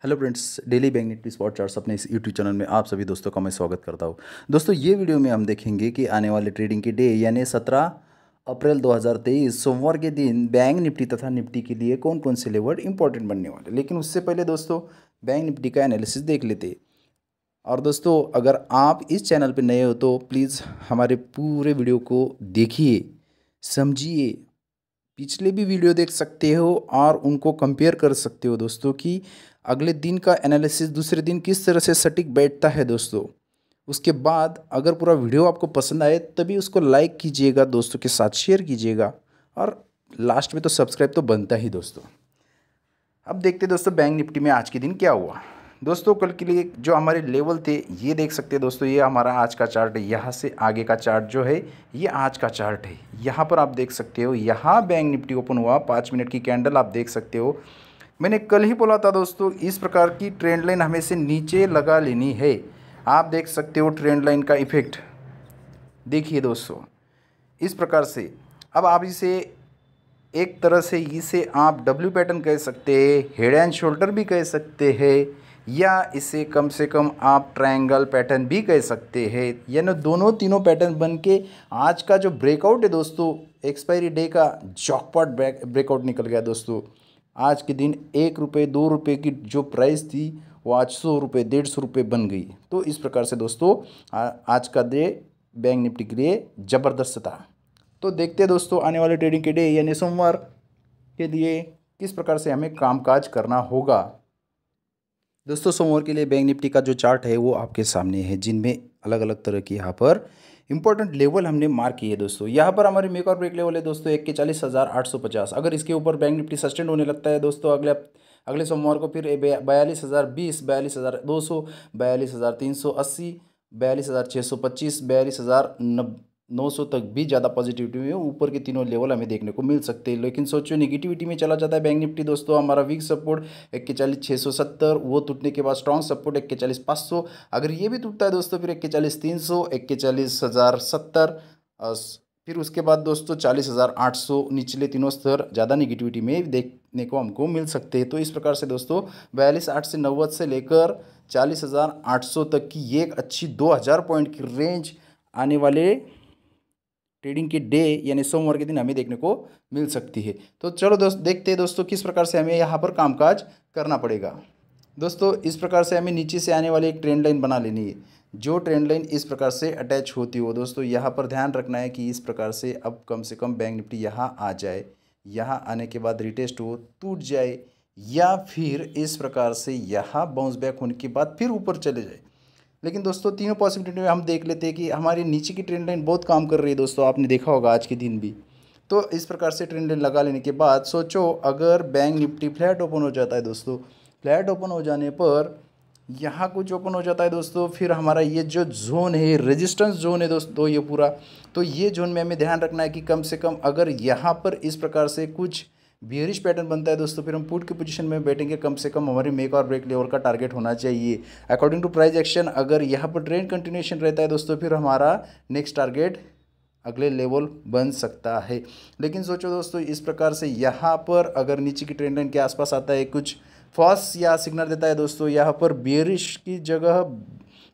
Hello friends, daily bank Nifty spot charts अपने इस YouTube channel में आप सभी दोस्तों का मैं स्वागत करता हूं। दोस्तों, ये वीडियो में हम देखेंगे कि आने वाले ट्रेडिंग के डे यानी 17 अप्रैल 2023 सोमवार के दिन बैंक निफ्टी तथा निफ्टी के लिए कौन कौन से लेवल इंपॉर्टेंट बनने वाले। लेकिन उससे पहले दोस्तों बैंक निफ्टी का एनालिसिस देख लेते। और दोस्तों, अगर आप इस चैनल पर नए हो तो प्लीज़ हमारे पूरे वीडियो को देखिए, समझिए, पिछले भी वीडियो देख सकते हो और उनको कंपेयर कर सकते हो दोस्तों कि अगले दिन का एनालिसिस दूसरे दिन किस तरह से सटीक बैठता है दोस्तों। उसके बाद अगर पूरा वीडियो आपको पसंद आए तभी उसको लाइक कीजिएगा, दोस्तों के साथ शेयर कीजिएगा और लास्ट में तो सब्सक्राइब तो बनता ही दोस्तों। अब देखते हैं दोस्तों बैंक निफ्टी में आज के दिन क्या हुआ। दोस्तों, कल के लिए जो हमारे लेवल थे ये देख सकते हैं दोस्तों। ये हमारा आज का चार्ट है, यहाँ से आगे का चार्ट जो है ये आज का चार्ट है। यहाँ पर आप देख सकते हो, यहाँ बैंक निफ्टी ओपन हुआ, 5 मिनट की कैंडल आप देख सकते हो। मैंने कल ही बोला था दोस्तों, इस प्रकार की ट्रेंड लाइन हमें से नीचे लगा लेनी है। आप देख सकते हो ट्रेंड लाइन का इफेक्ट देखिए दोस्तों, इस प्रकार से। अब आप इसे एक तरह से इसे आप डब्ल्यू पैटर्न कह सकते हैं, हेड एंड शोल्डर भी कह सकते हैं, या इसे कम से कम आप ट्रायंगल पैटर्न भी कह सकते हैं। यानी दोनों तीनों पैटर्न बन के आज का जो ब्रेकआउट है दोस्तों, एक्सपायरी डे का जॉकपॉट ब्रेकआउट निकल गया दोस्तों। आज के दिन 1 रुपये 2 रुपये की जो प्राइस थी वो आज 100 रुपये 150 रुपये बन गई। तो इस प्रकार से दोस्तों आज का डे बैंक निफ्टी के लिए ज़बरदस्त था। तो देखते हैं दोस्तों आने वाले ट्रेडिंग के डे यानी सोमवार के लिए किस प्रकार से हमें कामकाज करना होगा। दोस्तों, सोमवार के लिए बैंक निफ्टी का जो चार्ट है वो आपके सामने है, जिनमें अलग अलग तरह की यहाँ पर इंपॉर्टेंट लेवल हमने मार्क किए दोस्तों। यहाँ पर हमारे मेक और ब्रेक लेवल है दोस्तों 41,850। अगर इसके ऊपर बैंक निफ्टी सस्टेंड होने लगता है दोस्तों अगले सोमवार को फिर 42,020, 42,200, 42,380, 42,625, 42,900 तक भी ज़्यादा पॉजिटिविटी में ऊपर के तीनों लेवल हमें देखने को मिल सकते हैं। लेकिन सोचो नेगेटिविटी में चला जाता है बैंक निफ्टी दोस्तों। हमारा वीक सपोर्ट 41,670, वो टूटने के बाद स्ट्रॉन्ग सपोर्ट 41,500। अगर ये भी टूटता है दोस्तों फिर 41,300, 41,070, फिर उसके बाद दोस्तों 40,800। निचले तीनों स्तर ज़्यादा निगेटिविटी में देखने को हमको मिल सकते हैं। तो इस प्रकार से दोस्तों 42,800 से 90 से लेकर 40,800 तक की ये एक अच्छी 2,000 पॉइंट की रेंज आने वाले ट्रेडिंग के डे यानी सोमवार के दिन हमें देखने को मिल सकती है। तो चलो देखते हैं दोस्तों किस प्रकार से हमें यहाँ पर कामकाज करना पड़ेगा। दोस्तों, इस प्रकार से हमें नीचे से आने वाली एक ट्रेंड लाइन बना लेनी है। जो ट्रेंड लाइन इस प्रकार से अटैच होती हो दोस्तों, यहाँ पर ध्यान रखना है कि इस प्रकार से अब कम से कम बैंक निफ्टी यहाँ आ जाए, यहाँ आने के बाद रिटेस्ट हो, टूट जाए, या फिर इस प्रकार से यहाँ बाउंस बैक होने के बाद फिर ऊपर चले जाए। लेकिन दोस्तों तीनों पॉसिबिलिटी में हम देख लेते हैं कि हमारी नीचे की ट्रेंड लाइन बहुत काम कर रही है दोस्तों। आपने देखा होगा आज के दिन भी। तो इस प्रकार से ट्रेंड लाइन लगा लेने के बाद सोचो अगर बैंक निफ्टी फ्लैट ओपन हो जाता है दोस्तों, फ्लैट ओपन हो जाने पर यहाँ कुछ ओपन हो जाता है दोस्तों, फिर हमारा ये जो जोन है रेजिस्टेंस जोन है दोस्तों ये पूरा। तो ये जोन में हमें ध्यान रखना है कि कम से कम अगर यहाँ पर इस प्रकार से कुछ बियरिश पैटर्न बनता है दोस्तों, फिर हम पुट की पोजीशन में बैठेंगे। कम से कम हमारे मेक और ब्रेक लेवल का टारगेट होना चाहिए अकॉर्डिंग टू प्राइस एक्शन। अगर यहाँ पर ट्रेंड कंटिन्यूएशन रहता है दोस्तों, फिर हमारा नेक्स्ट टारगेट अगले लेवल बन सकता है। लेकिन सोचो दोस्तों इस प्रकार से यहाँ पर अगर नीचे की ट्रेंड लाइन के आसपास आता है, कुछ फॉल्स या सिग्नल देता है दोस्तों, यहाँ पर बियरिश की जगह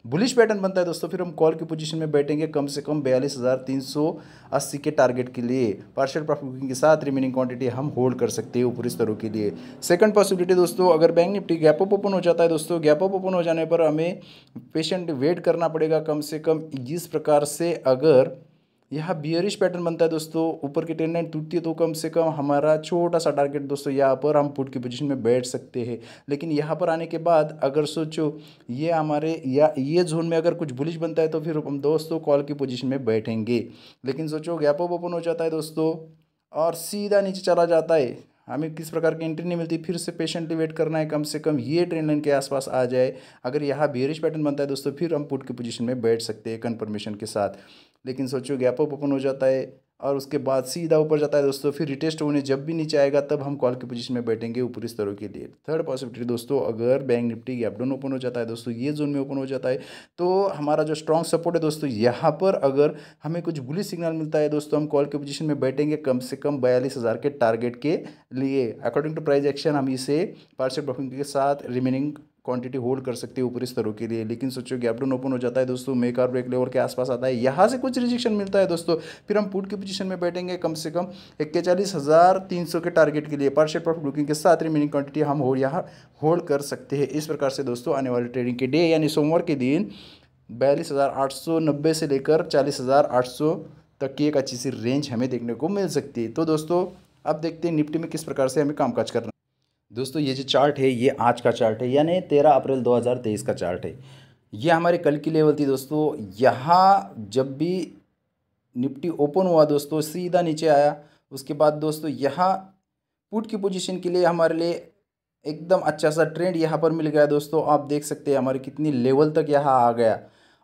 बुलिश पैटर्न बनता है दोस्तों, फिर हम कॉल की पोजीशन में बैठेंगे कम से कम 42,380 के टारगेट के लिए। पार्शियल प्रॉफिट बुकिंग के साथ रिमेनिंग क्वांटिटी हम होल्ड कर सकते हैं ऊपरी स्तरों के लिए। सेकंड पॉसिबिलिटी दोस्तों, अगर bank Nifty gap up open हो जाता है दोस्तों, गैप अप ओपन हो जाने पर हमें पेशेंट वेट करना पड़ेगा कम से कम। इस प्रकार से अगर यहाँ बियरिश पैटर्न बनता है दोस्तों, ऊपर की ट्रेंड लाइन टूटती है, तो कम से कम हमारा छोटा सा टारगेट दोस्तों यहाँ पर हम पुट की पोजीशन में बैठ सकते हैं। लेकिन यहाँ पर आने के बाद अगर सोचो ये हमारे या ये जोन में अगर कुछ बुलिश बनता है तो फिर हम दोस्तों कॉल की पोजीशन में बैठेंगे। लेकिन सोचो गैप अप ओपन हो जाता है दोस्तों और सीधा नीचे चला जाता है, हमें किस प्रकार की एंट्री नहीं मिलती, फिर से पेशेंटली वेट करना है कम से कम ये ट्रेंड लाइन के आसपास आ जाए। अगर यहाँ बियरिश पैटर्न बनता है दोस्तों, फिर हम पुट की पोजीशन में बैठ सकते हैं कंफर्मेशन के साथ। लेकिन सोचो गैप अप ओपन हो जाता है और उसके बाद सीधा ऊपर जाता है दोस्तों, फिर रिटेस्ट होने जब भी नीचे आएगा तब हम कॉल की पोजीशन में बैठेंगे ऊपरी स्तरों के लिए। थर्ड पॉसिबिलिटी दोस्तों, अगर bank Nifty gap down open हो जाता है दोस्तों, ये जोन में ओपन हो जाता है, तो हमारा जो स्ट्रॉन्ग सपोर्ट है दोस्तों, यहाँ पर अगर हमें कुछ बुलिश सिग्नल मिलता है दोस्तों, हम कॉल की पोजीशन में बैठेंगे कम से कम 42,000 के टारगेट के लिए। अकॉर्डिंग टू प्राइस एक्शन हम इसे पार्शियल प्रॉफिट के साथ रिमेनिंग क्वांटिटी होल्ड कर सकते हैं ऊपरी स्तरों के लिए। लेकिन सोचो गैप डाउन ओपन हो जाता है दोस्तों, मेक और ब्रेक लेवल के आसपास आता है, यहाँ से कुछ रिजेक्शन मिलता है दोस्तों, फिर हम पुट की पोजीशन में बैठेंगे कम से कम 41,300 के टारगेट के लिए। पार्शियल प्रॉफिट बुकिंग के साथ रिमेनिंग क्वांटिटी हम यहाँ होल्ड कर सकते हैं। इस प्रकार से दोस्तों आने वाले ट्रेडिंग के डे यानी सोमवार के दिन 42,890 से लेकर 40,800 तक की एक अच्छी सी रेंज हमें देखने को मिल सकती है। तो दोस्तों अब देखते हैं निफ्टी में किस प्रकार से हमें कामकाज करना है। दोस्तों ये जो चार्ट है ये आज का चार्ट है, यानी 13 अप्रैल 2023 का चार्ट है। ये हमारे कल की लेवल थी दोस्तों। यहाँ जब भी निफ्टी ओपन हुआ दोस्तों सीधा नीचे आया, उसके बाद दोस्तों यहाँ पुट की पोजीशन के लिए हमारे लिए एकदम अच्छा सा ट्रेंड यहाँ पर मिल गया दोस्तों। आप देख सकते हैं हमारे कितनी लेवल तक यहाँ आ गया।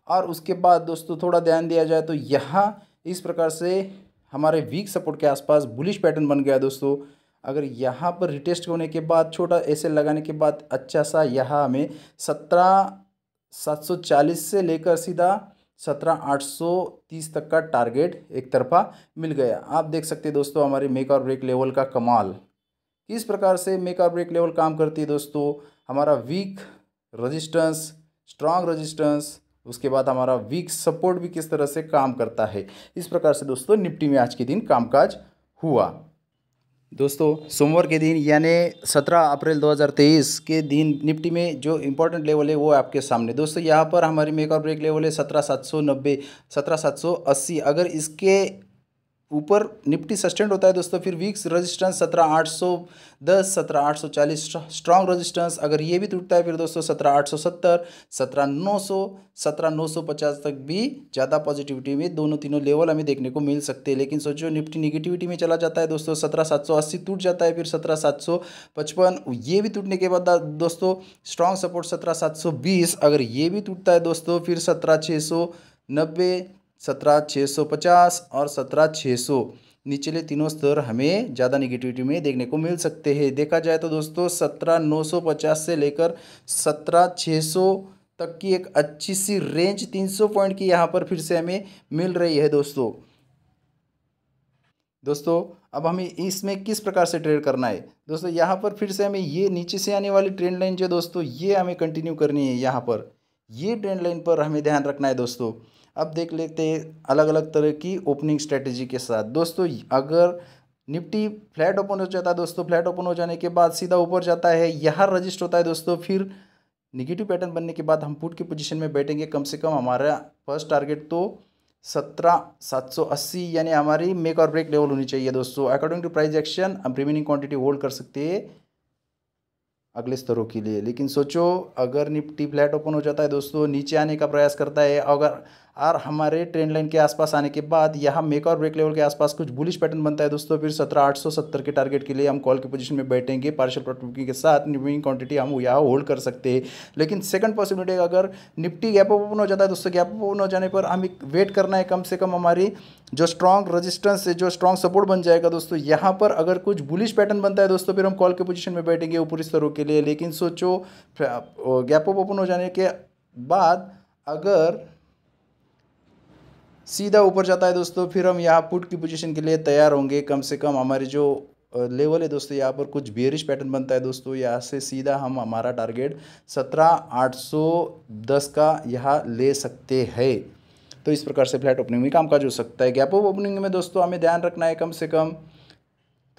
और उसके बाद दोस्तों थोड़ा ध्यान दिया जाए तो यहाँ इस प्रकार से हमारे वीक सपोर्ट के आसपास बुलिश पैटर्न बन गया दोस्तों। अगर यहाँ पर रिटेस्ट होने के बाद छोटा एसएल लगाने के बाद अच्छा सा यहाँ हमें 17,740 से लेकर सीधा 17,830 तक का टारगेट एक तरफा मिल गया। आप देख सकते हैं दोस्तों हमारे मेक और ब्रेक लेवल का कमाल, किस प्रकार से मेक और ब्रेक लेवल काम करती है दोस्तों। हमारा वीक रेजिस्टेंस, स्ट्रांग रेजिस्टेंस, उसके बाद हमारा वीक सपोर्ट भी किस तरह से काम करता है। इस प्रकार से दोस्तों निफ्टी में आज के दिन कामकाज हुआ। दोस्तों सोमवार के दिन यानी 17 अप्रैल 2023 के दिन निफ्टी में जो इम्पोर्टेंट लेवल है वो आपके सामने दोस्तों। यहाँ पर हमारी मेक और ब्रेक लेवल है 17,790, 17,780। अगर इसके ऊपर निफ्टी सस्टेंड होता है दोस्तों, फिर वीक्स रेजिस्टेंस 17,810, 17,840 स्ट्रॉन्ग रेजिस्टेंस। अगर ये भी टूटता है फिर दोस्तों 17,870, 17,900, 17,950 तक भी ज़्यादा पॉजिटिविटी में दोनों तीनों लेवल हमें देखने को मिल सकते हैं। लेकिन सोचो निफ्टी निगेटिविटी में चला जाता है दोस्तों, 17,780 टूट जाता है, फिर 17,755 ये भी टूटने के बाद दोस्तों स्ट्रॉन्ग सपोर्ट 17,720। अगर ये भी टूटता है दोस्तों फिर 17,690, 17,650 और 17,600 निचले तीनों स्तर हमें ज़्यादा निगेटिविटी में देखने को मिल सकते हैं। देखा जाए तो दोस्तों 17,950 से लेकर 17,600 तक की एक अच्छी सी रेंज 300 पॉइंट की यहाँ पर फिर से हमें मिल रही है दोस्तों। अब हमें इसमें किस प्रकार से ट्रेड करना है दोस्तों, यहाँ पर फिर से हमें ये नीचे से आने वाली ट्रेंड लाइन जो दोस्तों ये हमें कंटिन्यू करनी है। यहाँ पर ये ट्रेंड लाइन पर हमें ध्यान रखना है दोस्तों। अब देख लेते हैं अलग अलग तरह की ओपनिंग स्ट्रेटजी के साथ दोस्तों। अगर निफ्टी फ्लैट ओपन हो जाता है दोस्तों, फ्लैट ओपन हो जाने के बाद सीधा ऊपर जाता है, यहाँ रजिस्ट होता है दोस्तों, फिर निगेटिव पैटर्न बनने के बाद हम पुट की पोजीशन में बैठेंगे। कम से कम हमारा फर्स्ट टारगेट तो 17,780 यानी हमारी मेक और ब्रेक लेवल होनी चाहिए दोस्तों। अकॉर्डिंग टू प्राइस एक्शन हम रिमेनिंग क्वांटिटी होल्ड कर सकते हैं अगले स्तरों के लिए। लेकिन सोचो अगर निफ्टी फ्लैट ओपन हो जाता है दोस्तों, नीचे आने का प्रयास करता है, अगर और हमारे ट्रेंड लाइन के आसपास आने के बाद यहाँ मेक और ब्रेक लेवल के आसपास कुछ बुलिश पैटर्न बनता है दोस्तों, फिर 17,870 के टारगेट के लिए हम कॉल की पोजीशन में बैठेंगे। पार्शियल प्रॉफिट बुकिंग के साथ रिमेनिंग क्वांटिटी हम यहाँ होल्ड कर सकते हैं। लेकिन सेकंड पॉसिबिलिटी अगर निफ्टी गैप अप ओपन हो जाता है दोस्तों, गैप अप ओपन हो जाने पर हमें वेट करना है कम से कम हमारी जो स्ट्रॉन्ग रेजिस्टेंस है, जो स्ट्रॉन्ग सपोर्ट बन जाएगा दोस्तों। यहाँ पर अगर कुछ बुलिश पैटर्न बनता है दोस्तों फिर हम कॉल के पोजीशन में बैठेंगे ऊपरी स्तरों के लिए। लेकिन सोचो गैप अप ओपन हो जाने के बाद अगर सीधा ऊपर जाता है दोस्तों, फिर हम यहाँ पुट की पोजीशन के लिए तैयार होंगे। कम से कम हमारी जो लेवल है दोस्तों, यहाँ पर कुछ बेयरिश पैटर्न बनता है दोस्तों, यहाँ से सीधा हम हमारा टारगेट 17,810 का यहाँ ले सकते हैं। तो इस प्रकार से फ्लैट ओपनिंग में कामकाज हो सकता है। गैप अप ओपनिंग में दोस्तों हमें ध्यान रखना है, कम से कम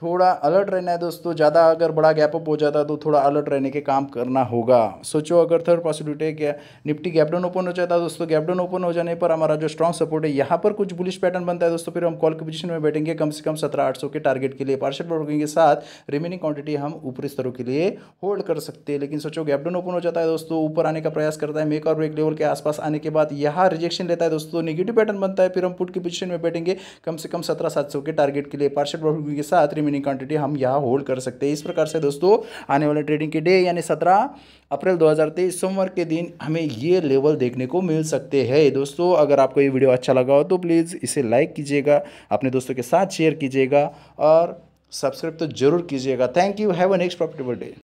थोड़ा अलर्ट रहना है दोस्तों। ज़्यादा अगर बड़ा गैप अप हो जाता है तो थोड़ा अलर्ट रहने के काम करना होगा। सोचो अगर थर्ड पॉसिबिलिटी है क्या निफ्टी गैप डाउन ओपन हो जाता है दोस्तों, गैप डाउन ओपन हो जाने पर हमारा जो स्ट्रॉन्ग सपोर्ट है यहाँ पर कुछ बुलिश पैटर्न बनता है दोस्तों, फिर हम कॉल की पोजीशन में बैठेंगे कम से कम 17,800 के टारगेट के लिए। पार्शियल प्रॉफिट के साथ रिमेनिंग क्वांटिटी हम ऊपरी स्तरों के लिए होल्ड कर सकते हैं। लेकिन सोचो गैप डाउन ओपन हो जाता है दोस्तों, ऊपर आने का प्रयास करता है, मेक और ब्रेक लेवल के आसपास आने के बाद यहाँ रिजेक्शन लेता है दोस्तों, निगेटिव पैटर्न बनता है, फिर हम पुट की पोजीशन में बैठेंगे कम से कम 17,700 के टारगेट के लिए। पार्शियल प्रॉफिट के साथ रिमेनिंग क्वांटिटी हम यहाँ होल्ड कर सकते हैं। इस प्रकार से दोस्तों आने वाले ट्रेडिंग के डे यानी 17 अप्रैल 2023 सोमवार के दिन हमें ये लेवल देखने को मिल सकते हैं। दोस्तों अगर आपको ये वीडियो अच्छा लगा हो तो प्लीज़ इसे लाइक कीजिएगा, अपने दोस्तों के साथ शेयर कीजिएगा और सब्सक्राइब तो जरूर कीजिएगा। Thank you, have a next profitable day.